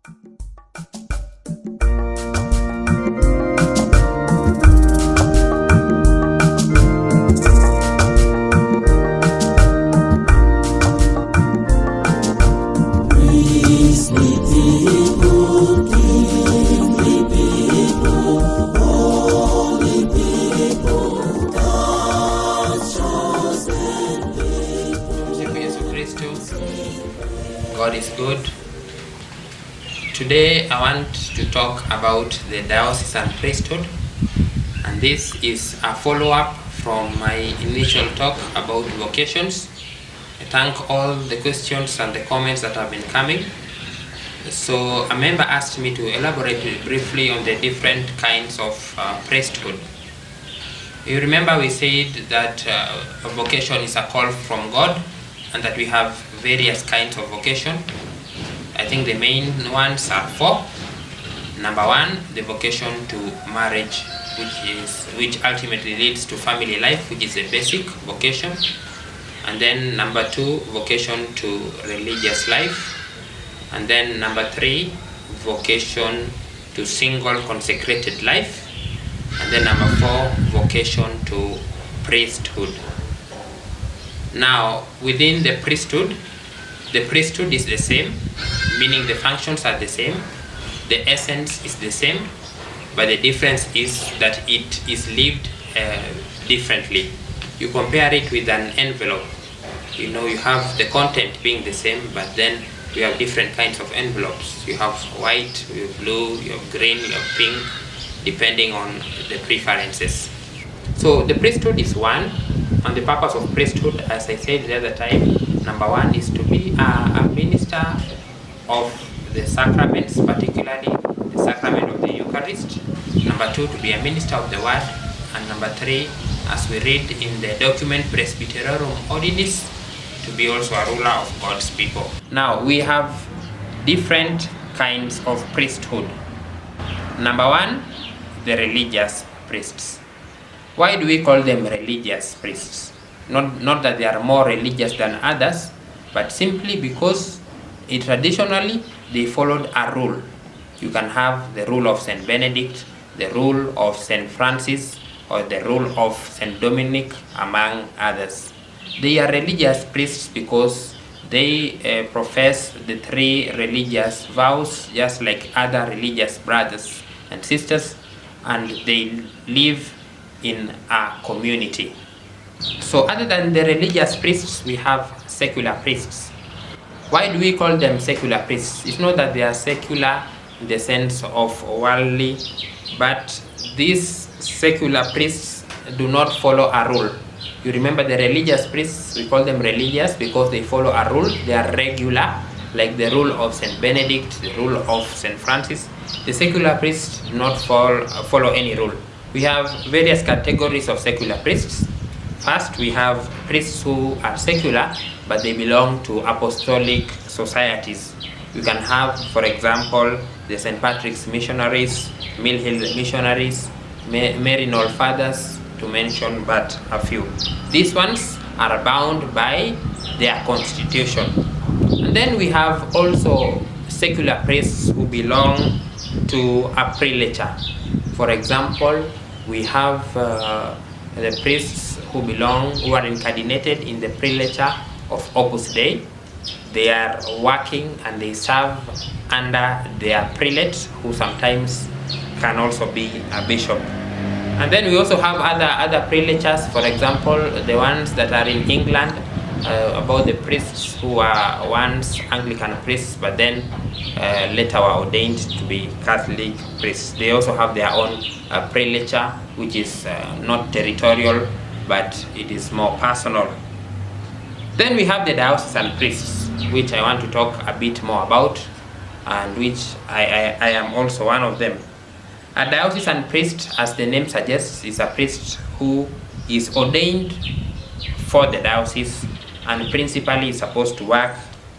God is good. Today I want to talk about the Diocesan Priesthood, and this is a follow-up from my initial talk about vocations. I thank all the questions and the comments that have been coming. So a member asked me to elaborate briefly on the different kinds of priesthood. You remember we said that a vocation is a call from God, and that we have various kinds of vocation. I think the main ones are four. Number one, the vocation to marriage, which ultimately leads to family life, which is a basic vocation. And then number two, vocation to religious life. And then number three, vocation to single consecrated life. And then number four, vocation to priesthood. Now, within the priesthood is the same, meaning the functions are the same, the essence is the same, but the difference is that it is lived differently. You compare it with an envelope. You know, you have the content being the same, but then you have different kinds of envelopes. You have white, you have blue, you have green, you have pink, depending on the preferences. So the priesthood is one, and the purpose of priesthood, as I said the other time, number one is to be a minister of the sacraments, particularly the sacrament of the Eucharist. Number two, to be a minister of the word. And number three, as we read in the document Presbyterorum Ordinis, to be also a ruler of God's people. Now, we have different kinds of priesthood. Number one, the religious priests. Why do we call them religious priests? Not that they are more religious than others, but simply because traditionally they followed a rule. You can have the rule of Saint Benedict, the rule of Saint Francis, or the rule of Saint Dominic, among others. They are religious priests because they profess the three religious vows just like other religious brothers and sisters, and they live in a community. So other than the religious priests, we have secular priests. Why do we call them secular priests? It's not that they are secular in the sense of worldly, but these secular priests do not follow a rule. You remember the religious priests, we call them religious because they follow a rule. They are regular, like the rule of Saint Benedict, the rule of Saint Francis. The secular priests do not follow any rule. We have various categories of secular priests. First, we have priests who are secular, but they belong to apostolic societies. You can have, for example, the St. Patrick's missionaries, Mill Hill missionaries, Maryknoll fathers, to mention but a few. These ones are bound by their constitution. And then we have also secular priests who belong to a prelature. For example, we have the priests who are incardinated in the prelature of Opus Dei. They are working and they serve under their prelate, who sometimes can also be a bishop. And then we also have other prelatures, for example, the ones that are in England, about the priests who are once Anglican priests, but then later were ordained to be Catholic priests. They also have their own prelature, which is not territorial, but it is more personal. Then we have the diocesan priests, which I want to talk a bit more about, and which I am also one of them. A diocesan priest, as the name suggests, is a priest who is ordained for the diocese and principally is supposed to work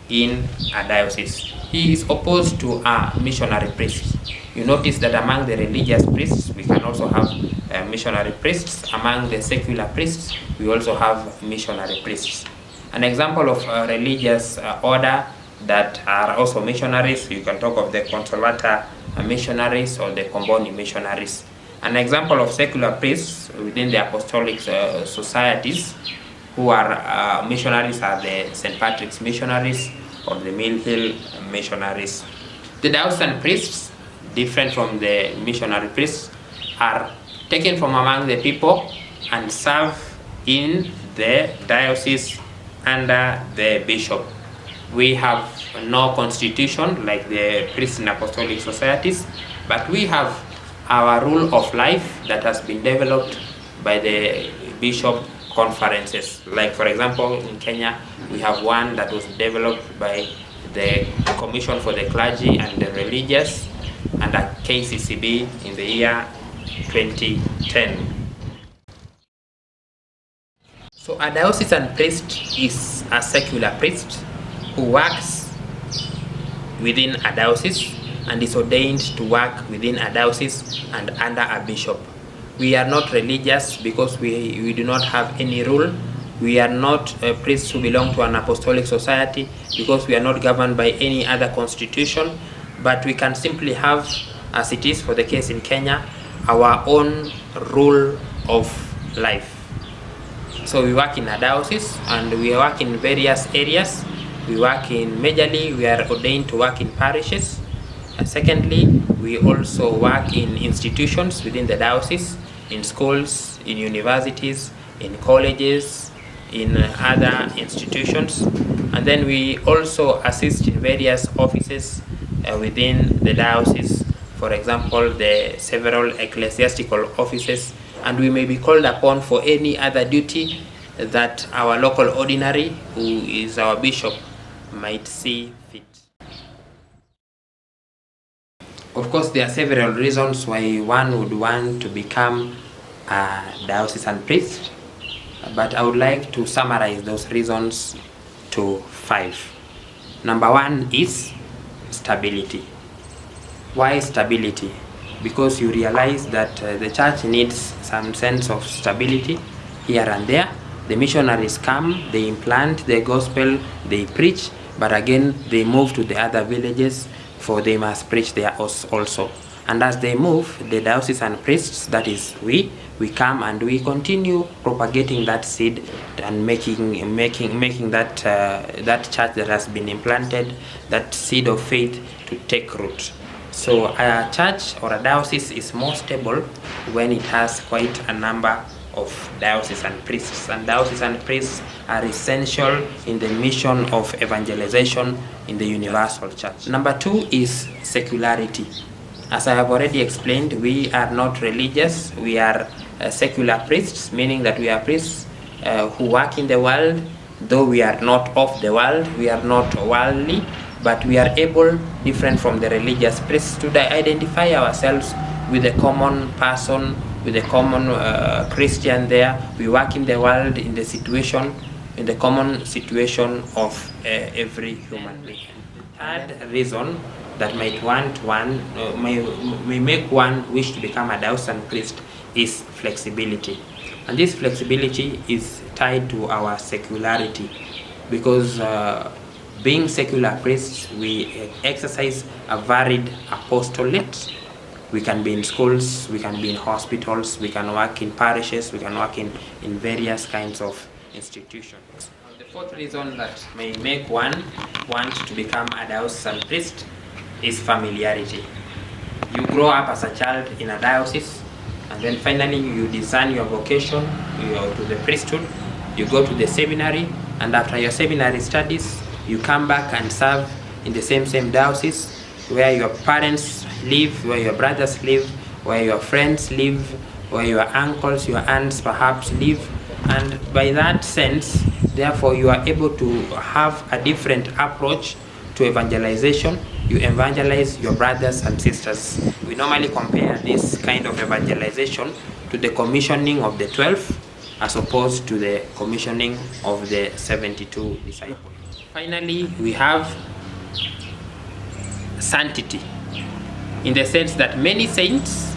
in a diocese. He is opposed to a missionary priest. You notice that among the religious priests, we can also have missionary priests. Among the secular priests, we also have missionary priests. An example of a religious order that are also missionaries. You can talk of the Consolata missionaries or the Comboni missionaries. An example of secular priests within the apostolic societies who are missionaries are the St. Patrick's missionaries or the Mill Hill missionaries. The diocesan priests, different from the missionary priests, are taken from among the people and serve in the diocese under the bishop. We have no constitution like the priests in apostolic societies, but we have our rule of life that has been developed by the bishop conferences. Like, for example, in Kenya, we have one that was developed by the Commission for the Clergy and the Religious under KCCB in the year 2010. So a diocesan priest is a secular priest who works within a diocese and is ordained to work within a diocese and under a bishop. We are not religious because we do not have any rule. We are not priests who belong to an apostolic society because we are not governed by any other constitution, but we can simply have, as it is for the case in Kenya, our own rule of life. So we work in a diocese and we work in various areas. We work majorly, we are ordained to work in parishes. Secondly, we also work in institutions within the diocese, in schools, in universities, in colleges, in other institutions. And then we also assist in various offices within the diocese, for example, the several ecclesiastical offices, and we may be called upon for any other duty that our local ordinary, who is our bishop, might see fit. Of course, there are several reasons why one would want to become a diocesan priest, but I would like to summarize those reasons to 5. Number 1 is stability. Why stability? Because you realize that the church needs some sense of stability here and there. The missionaries come, they implant the gospel, they preach, but again they move to the other villages, for they must preach there also. And as they move, the diocesan priests, that is we come and we continue propagating that seed and making that that church that has been implanted, that seed of faith, to take root. So a church or a diocese is more stable when it has quite a number of diocesan priests, and diocesan priests are essential in the mission of evangelization in the universal church. Number 2 is secularity. As I have already explained, we are not religious, we are secular priests, meaning that we are priests who work in the world, though we are not of the world, we are not worldly, but we are able, different from the religious priests, to identify ourselves with a common person, with a common Christian there. We work in the world, in the situation, in the common situation of every human being. Third reason that may make one wish to become a diocesan priest is flexibility. And this flexibility is tied to our secularity, because being secular priests, we exercise a varied apostolate. We can be in schools, we can be in hospitals, we can work in parishes, we can work in various kinds of institutions. The fourth reason that may make one want to become a diocesan priest is familiarity. You grow up as a child in a diocese, and then finally you discern your vocation, you go to the priesthood, you go to the seminary, and after your seminary studies, you come back and serve in the same diocese where your parents live, where your brothers live, where your friends live, where your uncles, your aunts perhaps live. And by that sense, therefore, you are able to have a different approach to evangelization. You evangelize your brothers and sisters. We normally compare this kind of evangelization to the commissioning of the 12 as opposed to the commissioning of the 72 disciples. Finally, we have sanctity, in the sense that many saints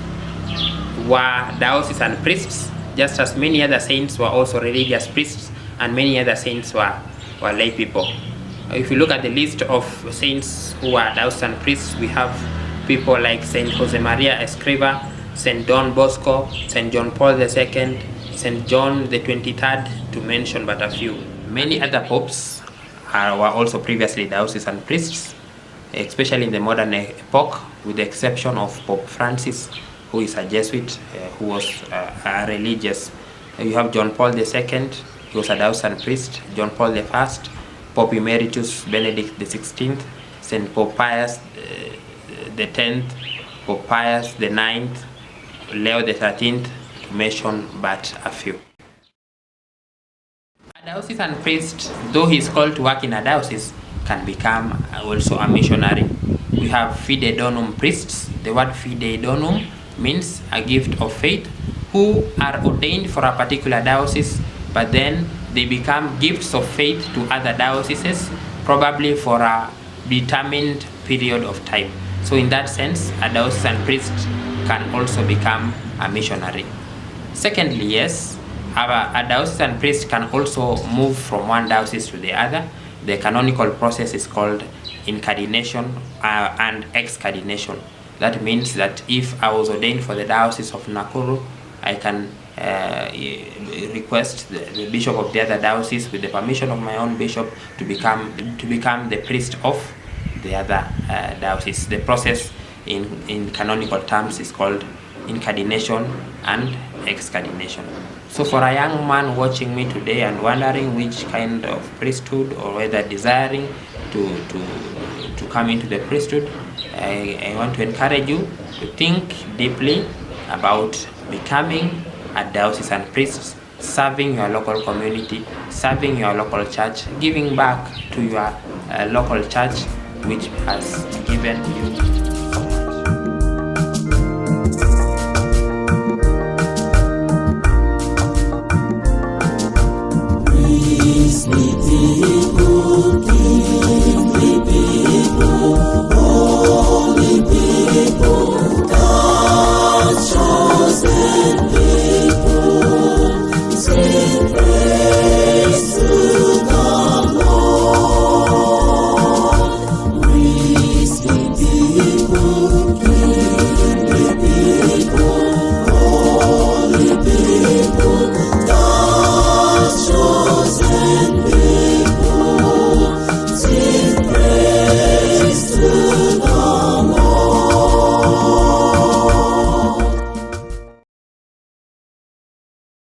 were diocesan priests, just as many other saints were also religious priests, and many other saints were lay people. If you look at the list of saints who are diocesan priests, we have people like Saint Josemaria Escriva, Saint Don Bosco, Saint John Paul II, Saint John the 23rd, to mention but a few. Many other popes were also previously diocesan priests, especially in the modern epoch, with the exception of Pope Francis, who is a Jesuit, who was a religious. You have John Paul II, he was a diocesan priest. John Paul I, Pope Emeritus Benedict XVI, Saint Pope Pius X, Pope Pius IX, Leo XIII, to mention but a few. A diocesan priest, though he is called to work in a diocese, can become also a missionary. We have fide donum priests. The word fide donum means a gift of faith, who are ordained for a particular diocese, but then they become gifts of faith to other dioceses, probably for a determined period of time. So in that sense, a diocesan priest can also become a missionary. Secondly, yes, a diocesan priest can also move from one diocese to the other. The canonical process is called incardination and excardination. That means that if I was ordained for the Diocese of Nakuru, I can request the bishop of the other diocese, with the permission of my own bishop, to become the priest of the other diocese. The process in canonical terms is called incardination and excardination. So for a young man watching me today and wondering which kind of priesthood, or whether desiring to come into the priesthood, I want to encourage you to think deeply about becoming a diocesan priest, serving your local community, serving your local church, giving back to your local church, which has given you